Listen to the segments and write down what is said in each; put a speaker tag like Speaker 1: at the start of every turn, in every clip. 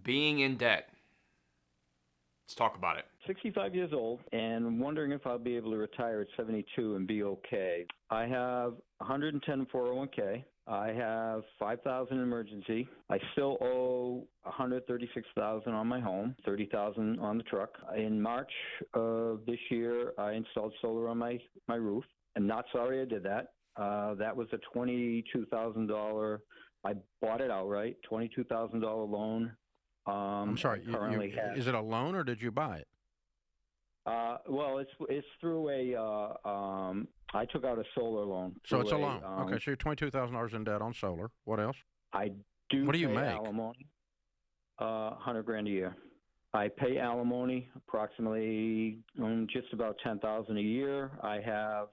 Speaker 1: being in debt. Let's talk about it.
Speaker 2: 65 years old and wondering if I'll be able to retire at 72 and be okay. I have 110 401k. I have 5,000 emergency. I still owe 136,000 on my home, 30,000 on the truck. In March of this year, I installed solar on my roof. I'm not sorry I did that. That was a $22,000. I bought it outright, $22,000 loan.
Speaker 3: I'm sorry. Is it a loan or did you buy it?
Speaker 2: Well, it's through I took out a solar loan.
Speaker 3: So it's a loan. Okay, so you're $22,000 in debt on solar. What else?
Speaker 2: I do.
Speaker 3: What do you
Speaker 2: pay
Speaker 3: make?
Speaker 2: Alimony. $100,000 a year. I pay alimony approximately just about $10,000 a year. I have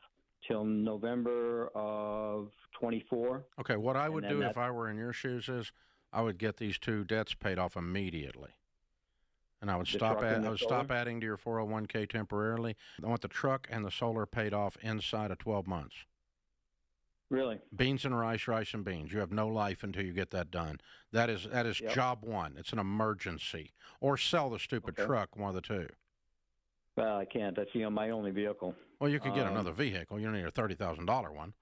Speaker 2: till November of 24.
Speaker 3: Okay, what I would do if I were in your shoes is I would get these two debts paid off immediately. And I would stop adding to your 401k temporarily. I want the truck and the solar paid off inside of 12 months.
Speaker 2: Really?
Speaker 3: Beans and rice, rice and beans. You have no life until you get that done. That is yep. Job one. It's an emergency. Or sell the stupid truck, one of the two.
Speaker 2: Well, I can't. That's my only vehicle.
Speaker 3: Well, you could get another vehicle. You don't need a $30,000 one.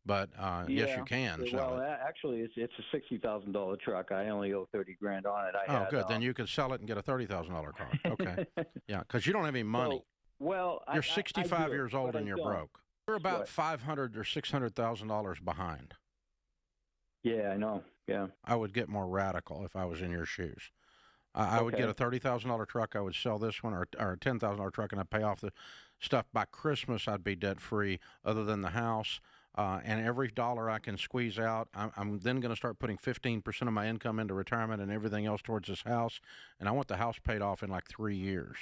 Speaker 3: But yes, you can sell it.
Speaker 2: Actually, it's a $60,000 truck. I only owe $30,000 on it.
Speaker 3: Good. Then you could sell it and get a $30,000 car. Okay. Yeah, because you don't have any money.
Speaker 2: Well,
Speaker 3: you're 65 years old and you're broke. You're about $500,000 or $600,000 behind.
Speaker 2: Yeah, I know. Yeah.
Speaker 3: I would get more radical if I was in your shoes. I would get a $30,000 truck. I would sell this one, or a $10,000 truck, and I'd pay off the stuff. By Christmas, I'd be debt free, other than the house. And every dollar I can squeeze out, I'm then going to start putting 15% of my income into retirement and everything else towards this house. And I want the house paid off in like 3 years.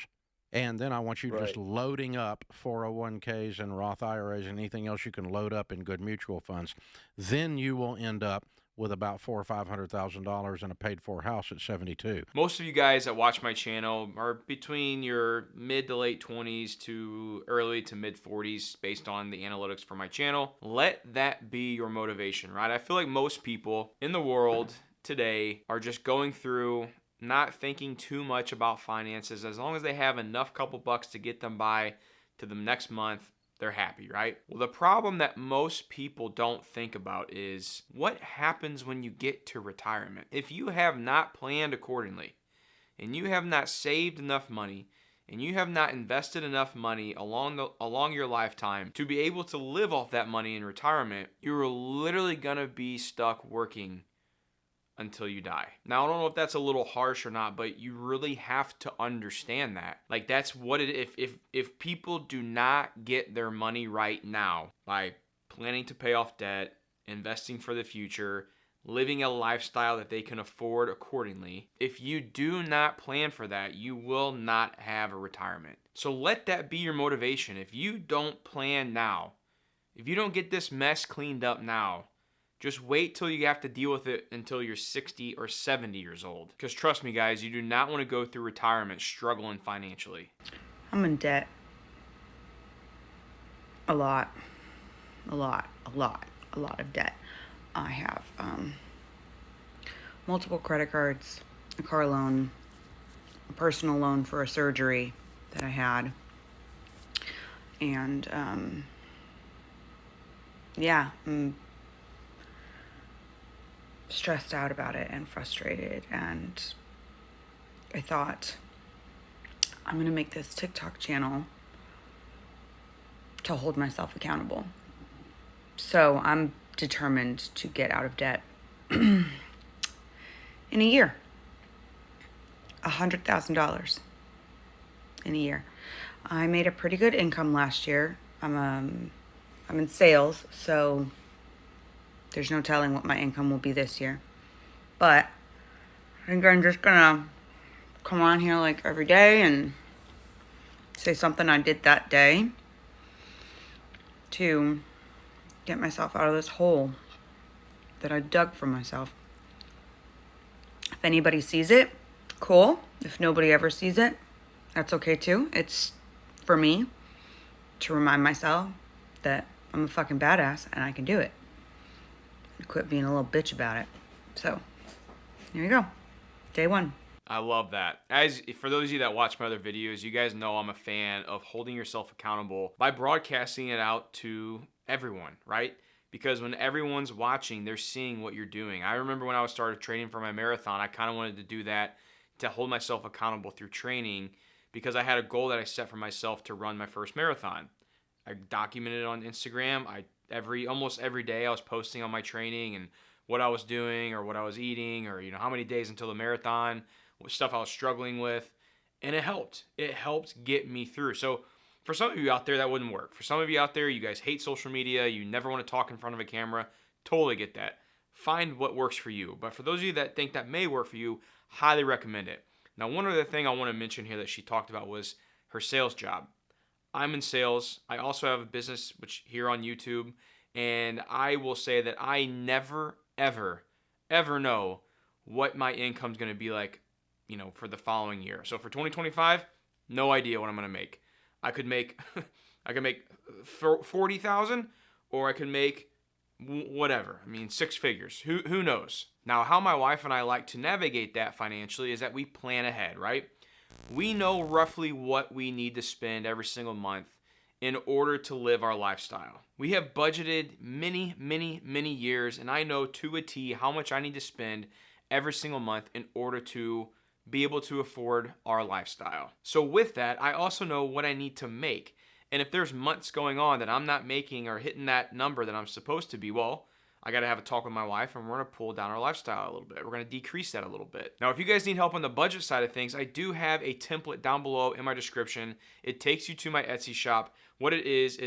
Speaker 3: And then I want you just loading up 401ks and Roth IRAs and anything else you can load up in good mutual funds. Then you will end up with about $400,000 or $500,000 in a paid-for house at 72.
Speaker 1: Most of you guys that watch my channel are between your mid to late 20s to early to mid 40s based on the analytics for my channel. Let that be your motivation, right? I feel like most people in the world today are just going through, not thinking too much about finances. As long as they have enough couple bucks to get them by to the next month, they're happy, right? Well, the problem that most people don't think about is what happens when you get to retirement. If you have not planned accordingly, and you have not saved enough money, and you have not invested enough money along your lifetime to be able to live off that money in retirement, you're literally gonna be stuck working until you die. Now, I don't know if that's a little harsh or not, but you really have to understand that. Like, that's what it, if people do not get their money right now by planning to pay off debt, investing for the future, living a lifestyle that they can afford accordingly, if you do not plan for that, you will not have a retirement. So let that be your motivation. If you don't plan now, if you don't get this mess cleaned up now, just wait till you have to deal with it until you're 60 or 70 years old. Because trust me, guys, you do not want to go through retirement struggling financially.
Speaker 4: I'm in debt. A lot of debt. I have multiple credit cards, a car loan, a personal loan for a surgery that I had. And I'm stressed out about it and frustrated, and I thought, I'm gonna make this TikTok channel to hold myself accountable. So I'm determined to get out of debt in a year. $100,000 in a year. I made a pretty good income last year. I'm in sales, so there's no telling what my income will be this year. But I think I'm just gonna come on here like every day and say something I did that day to get myself out of this hole that I dug for myself. If anybody sees it, cool. If nobody ever sees it, that's okay too. It's for me to remind myself that I'm a fucking badass and I can do it. Quit being a little bitch about it. So, here you go. Day one.
Speaker 1: I love that. As for those of you that watch my other videos, you guys know I'm a fan of holding yourself accountable by broadcasting it out to everyone, right? Because when everyone's watching, they're seeing what you're doing. I remember when I started training for my marathon, I kind of wanted to do that to hold myself accountable through training because I had a goal that I set for myself to run my first marathon. I documented it on Instagram. Almost every day I was posting on my training and what I was doing or what I was eating or how many days until the marathon, what stuff I was struggling with, and it helped. It helped get me through. So for some of you out there, that wouldn't work. For some of you out there, you guys hate social media, you never want to talk in front of a camera, totally get that. Find what works for you. But for those of you that think that may work for you, highly recommend it. Now, one other thing I want to mention here that she talked about was her sales job. I'm in sales. I also have a business here on YouTube, and I will say that I never, ever, ever know what my income's going to be like, for the following year. So for 2025, no idea what I'm going to make. I could make I could make 40,000 or I could make whatever. I mean, six figures. Who knows? Now, how my wife and I like to navigate that financially is that we plan ahead, right? We know roughly what we need to spend every single month in order to live our lifestyle. We have budgeted many, many, many years, and I know to a T how much I need to spend every single month in order to be able to afford our lifestyle. So with that, I also know what I need to make. And if there's months going on that I'm not making or hitting that number that I'm supposed to be, well, I got to have a talk with my wife and we're going to pull down our lifestyle a little bit. We're going to decrease that a little bit. Now, if you guys need help on the budget side of things, I do have a template down below in my description. It takes you to my Etsy shop. What it is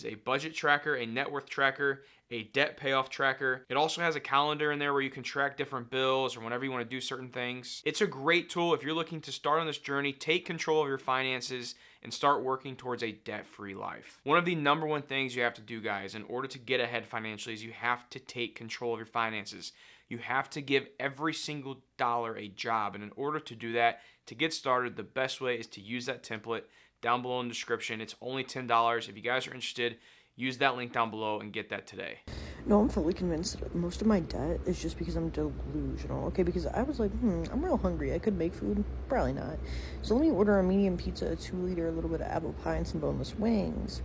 Speaker 1: a budget tracker, a net worth tracker, a debt payoff tracker. It also has a calendar in there where you can track different bills or whenever you want to do certain things. It's a great tool if you're looking to start on this journey, take control of your finances, and start working towards a debt-free life. One of the number one things you have to do, guys, in order to get ahead financially is you have to take control of your finances. You have to give every single dollar a job. And in order to do that, to get started, the best way is to use that template down below in the description. It's only $10. If you guys are interested, use that link down below and get that today.
Speaker 5: No, I'm fully convinced that most of my debt is just because I'm delusional. Okay, because I was like, I'm real hungry. I could make food. Probably not. So let me order a medium pizza, a 2-liter, a little bit of apple pie, and some boneless wings.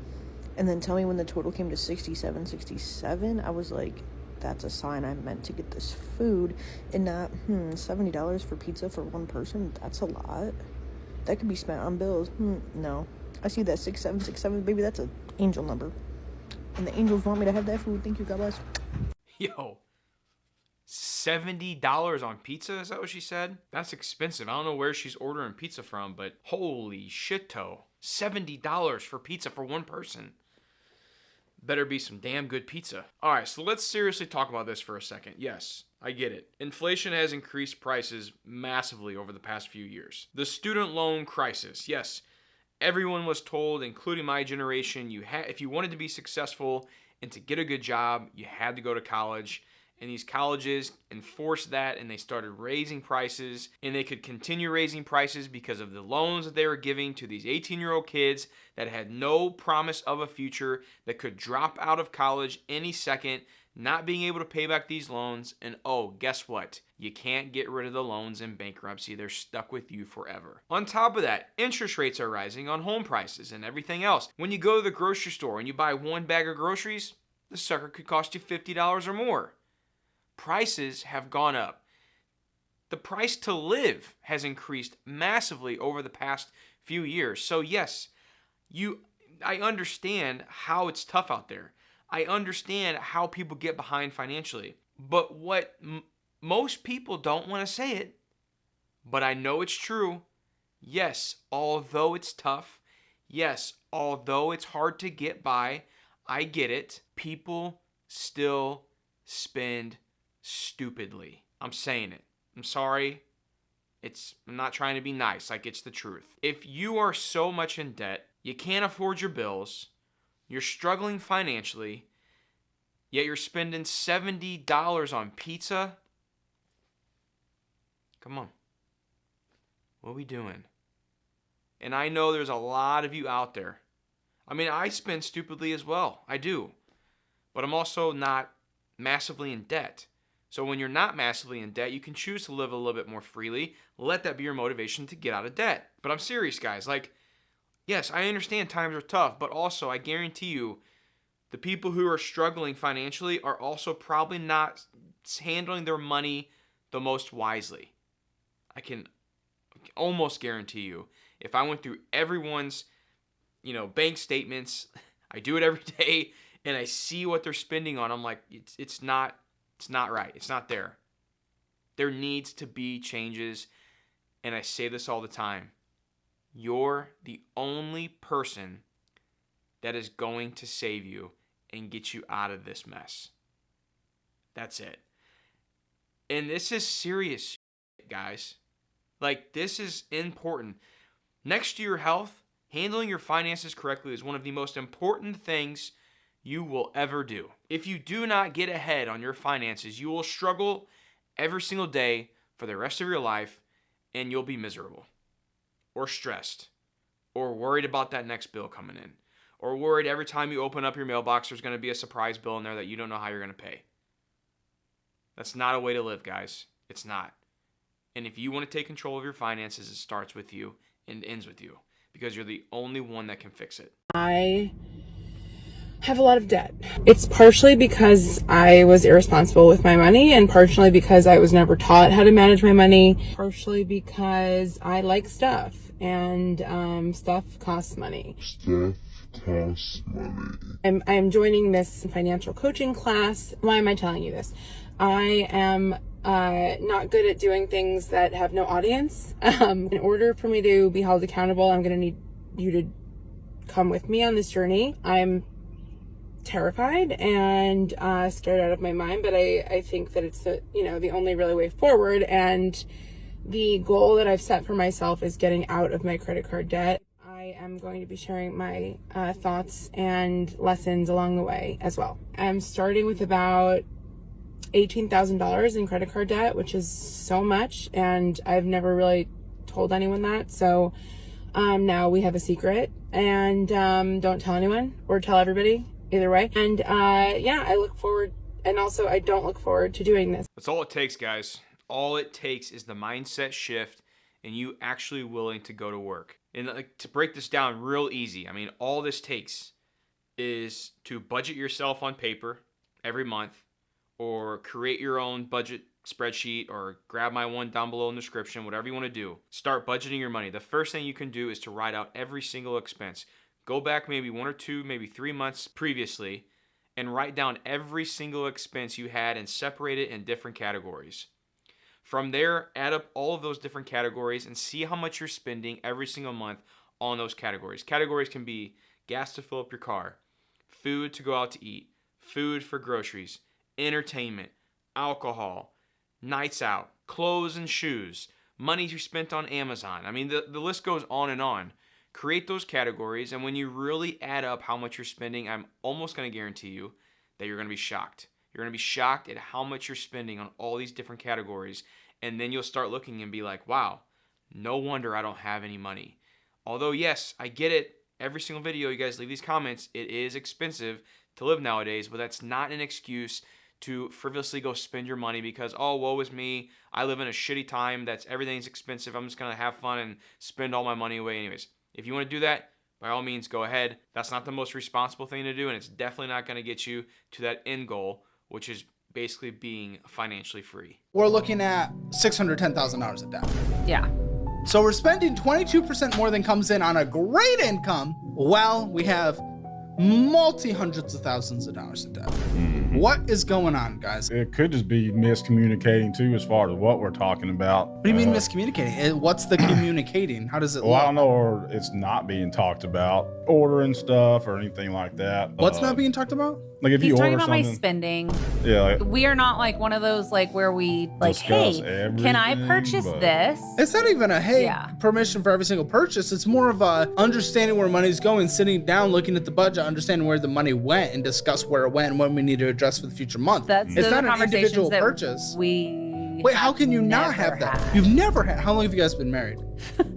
Speaker 5: And then tell me when the total came to $67. I was like, that's a sign I meant to get this food and not, $70 for pizza for one person. That's a lot. That could be spent on bills. No. I see that 6767, baby, that's an angel number. And the angels want me to have that food. Thank you, God bless.
Speaker 1: Yo, $70 on pizza? Is that what she said? That's expensive. I don't know where she's ordering pizza from, but holy shit-to. $70 for pizza for one person. Better be some damn good pizza. All right, so let's seriously talk about this for a second. Yes, I get it. Inflation has increased prices massively over the past few years. The student loan crisis, yes. Everyone was told, including my generation, if you wanted to be successful and to get a good job, you had to go to college. And these colleges enforced that, and they started raising prices, and they could continue raising prices because of the loans that they were giving to these 18-year-old kids that had no promise of a future, that could drop out of college any second, not being able to pay back these loans. And oh, guess what? You can't get rid of the loans in bankruptcy. They're stuck with you forever. On top of that, interest rates are rising on home prices and everything else. When you go to the grocery store and you buy one bag of groceries, the sucker could cost you $50 or more. Prices have gone up. The price to live has increased massively over the past few years. So yes, I understand how it's tough out there. I understand how people get behind financially. But what most people don't want to say it, but I know it's true. Yes, although it's tough. Yes, although it's hard to get by. I get it. People still spend stupidly. I'm saying it. I'm sorry. I'm not trying to be nice. It's the truth. If you are so much in debt, you can't afford your bills, you're struggling financially, yet you're spending $70 on pizza, come on. What are we doing? And I know there's a lot of you out there. I mean, I spend stupidly as well. I do. But I'm also not massively in debt. So when you're not massively in debt, you can choose to live a little bit more freely. Let that be your motivation to get out of debt. But I'm serious, guys. Like, yes, I understand times are tough, but also I guarantee you the people who are struggling financially are also probably not handling their money the most wisely. I can almost guarantee you, if I went through everyone's, bank statements, I do it every day, and I see what they're spending on, I'm like, it's not right. It's not there. There needs to be changes, and I say this all the time. You're the only person that is going to save you and get you out of this mess. That's it. And this is serious, guys. Like, this is important. Next to your health, handling your finances correctly is one of the most important things you will ever do. If you do not get ahead on your finances, you will struggle every single day for the rest of your life, and you'll be miserable or stressed or worried about that next bill coming in or worried every time you open up your mailbox there's going to be a surprise bill in there that you don't know how you're going to pay. That's not a way to live, guys. It's not. And if you want to take control of your finances, it starts with you and ends with you because you're the only one that can fix it.
Speaker 6: I have a lot of debt. It's partially because I was irresponsible with my money and partially because I was never taught how to manage my money, partially because I like stuff and stuff costs money. I'm joining this financial coaching class. Why am I telling you this? I am not good at doing things that have no audience. In order for me to be held accountable, I'm going to need you to come with me on this journey. I'm terrified and scared out of my mind, but I think that it's the only really way forward. And the goal that I've set for myself is getting out of my credit card debt. I am going to be sharing my thoughts and lessons along the way as well. I'm starting with about $18,000 in credit card debt, which is so much, and I've never really told anyone that. So now we have a secret, and don't tell anyone or tell everybody, either way. And I look forward, and also I don't look forward to doing this.
Speaker 1: That's all it takes, guys. All it takes is the mindset shift and you actually willing to go to work. And to break this down real easy, I mean, all this takes is to budget yourself on paper every month, or create your own budget spreadsheet, or grab my one down below in the description, whatever you want to do. Start budgeting your money. The first thing you can do is to write out every single expense. Go back maybe 1 or 2, maybe 3 months previously and write down every single expense you had and separate it in different categories. From there, add up all of those different categories and see how much you're spending every single month on those categories. Categories can be gas to fill up your car, food to go out to eat, food for groceries, entertainment, alcohol, nights out, clothes and shoes, money you spent on Amazon. I mean, the list goes on and on. Create those categories, and when you really add up how much you're spending, I'm almost going to guarantee you that you're going to be shocked. You're going to be shocked at how much you're spending on all these different categories, and then you'll start looking and be like, wow, no wonder I don't have any money. Although, yes, I get it. Every single video you guys leave these comments, it is expensive to live nowadays, but that's not an excuse to frivolously go spend your money because, oh, woe is me, I live in a shitty time, everything's expensive, I'm just going to have fun and spend all my money away anyways. If you want to do that, by all means, go ahead. That's not the most responsible thing to do, and it's definitely not going to get you to that end goal, which is basically being financially free.
Speaker 7: We're looking at $610,000 of debt.
Speaker 8: Yeah.
Speaker 7: So we're spending 22% more than comes in on a great income while we have multi-hundreds of thousands of dollars in debt. What is going on, guys?
Speaker 9: It could just be miscommunicating too, as far as what we're talking about.
Speaker 7: What do you mean miscommunicating? What's the communicating? How does it
Speaker 9: well,
Speaker 7: look?
Speaker 9: I don't know, or it's not being talked about, ordering stuff or anything like that.
Speaker 7: What's not being talked about?
Speaker 9: Like if
Speaker 8: He's
Speaker 9: you
Speaker 8: talking
Speaker 9: order
Speaker 8: about my
Speaker 9: something,
Speaker 8: spending.
Speaker 9: yeah, like,
Speaker 8: We are not like one of those like where we like,
Speaker 9: discuss
Speaker 8: hey, can I
Speaker 9: everything,
Speaker 8: purchase
Speaker 9: but-
Speaker 8: this?
Speaker 7: It's not even a, hey,
Speaker 8: Yeah.
Speaker 7: permission for every single purchase. It's more of a understanding where money's going, sitting down, looking at the budget, understanding where the money went, and discuss where it went and what we need to address for the future month.
Speaker 8: That's
Speaker 7: It's
Speaker 8: those
Speaker 7: not
Speaker 8: are
Speaker 7: an
Speaker 8: conversations
Speaker 7: individual
Speaker 8: that
Speaker 7: purchase.
Speaker 8: We
Speaker 7: Wait, how can you not
Speaker 8: never
Speaker 7: have that?
Speaker 8: had.
Speaker 7: You've never had. How long have you guys been married?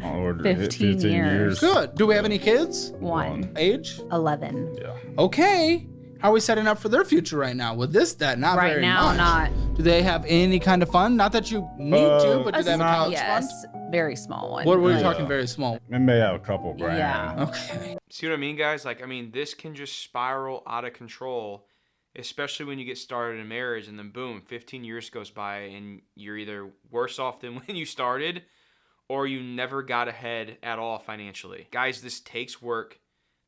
Speaker 9: or
Speaker 8: 15 years.
Speaker 7: Good. Do we have any kids?
Speaker 8: One.
Speaker 7: Age?
Speaker 8: 11.
Speaker 9: Yeah.
Speaker 7: Okay. How are we setting up for their future right now with this debt? Not
Speaker 8: Right
Speaker 7: very
Speaker 8: now,
Speaker 7: much.
Speaker 8: not.
Speaker 7: Do they have any kind of fund? Not that you need to, but do they have a college
Speaker 8: yes,
Speaker 7: fund?
Speaker 8: very small one.
Speaker 7: What were we
Speaker 9: Yeah.
Speaker 7: talking? Very small.
Speaker 9: It may have a couple grand.
Speaker 8: Yeah.
Speaker 7: Okay.
Speaker 1: See what I mean, guys? Like, I mean, this can just spiral out of control, especially when you get started in marriage, and then boom, 15 years goes by, and you're either worse off than when you started, or you never got ahead at all financially. Guys, this takes work.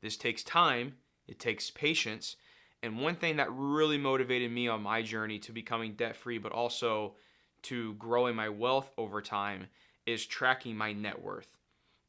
Speaker 1: This takes time. It takes patience. And one thing that really motivated me on my journey to becoming debt-free, but also to growing my wealth over time, is tracking my net worth.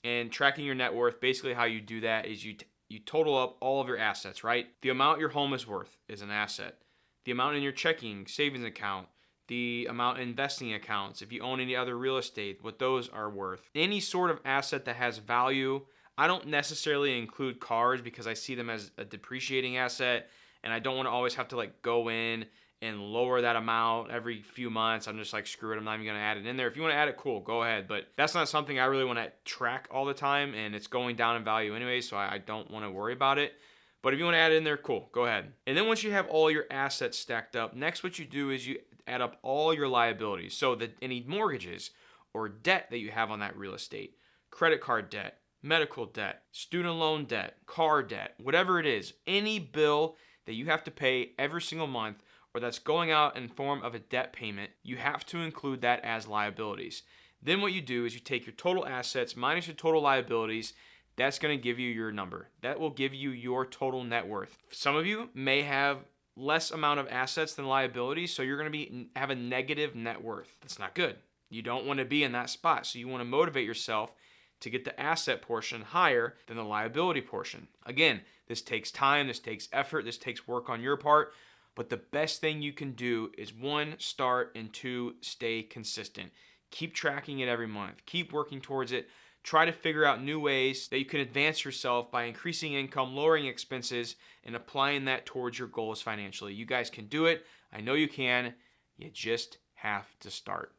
Speaker 1: And tracking your net worth, basically how you do that is you total up all of your assets, right? The amount your home is worth is an asset. The amount in your checking, savings account, the amount in investing accounts, if you own any other real estate, what those are worth. Any sort of asset that has value. I don't necessarily include cars because I see them as a depreciating asset, and I don't want to always have to like go in and lower that amount every few months. I'm just like, screw it, I'm not even going to add it in there. If you want to add it, cool, go ahead. But that's not something I really want to track all the time, and it's going down in value anyway, so I don't want to worry about it. But if you want to add it in there, cool, go ahead. And then once you have all your assets stacked up, next what you do is you add up all your liabilities. So that any mortgages or debt that you have on that real estate, credit card debt, medical debt, student loan debt, car debt, whatever it is, any bill that you have to pay every single month or that's going out in form of a debt payment, you have to include that as liabilities. Then what you do is you take your total assets minus your total liabilities. That's going to give you your number. That will give you your total net worth. Some of you may have less amount of assets than liabilities, so you're going to have a negative net worth. That's not good. You don't want to be in that spot, so you want to motivate yourself to get the asset portion higher than the liability portion. Again, this takes time, this takes effort, this takes work on your part, but the best thing you can do is 1, start, and 2, stay consistent. Keep tracking it every month. Keep working towards it. Try to figure out new ways that you can advance yourself by increasing income, lowering expenses, and applying that towards your goals financially. You guys can do it. I know you can. You just have to start.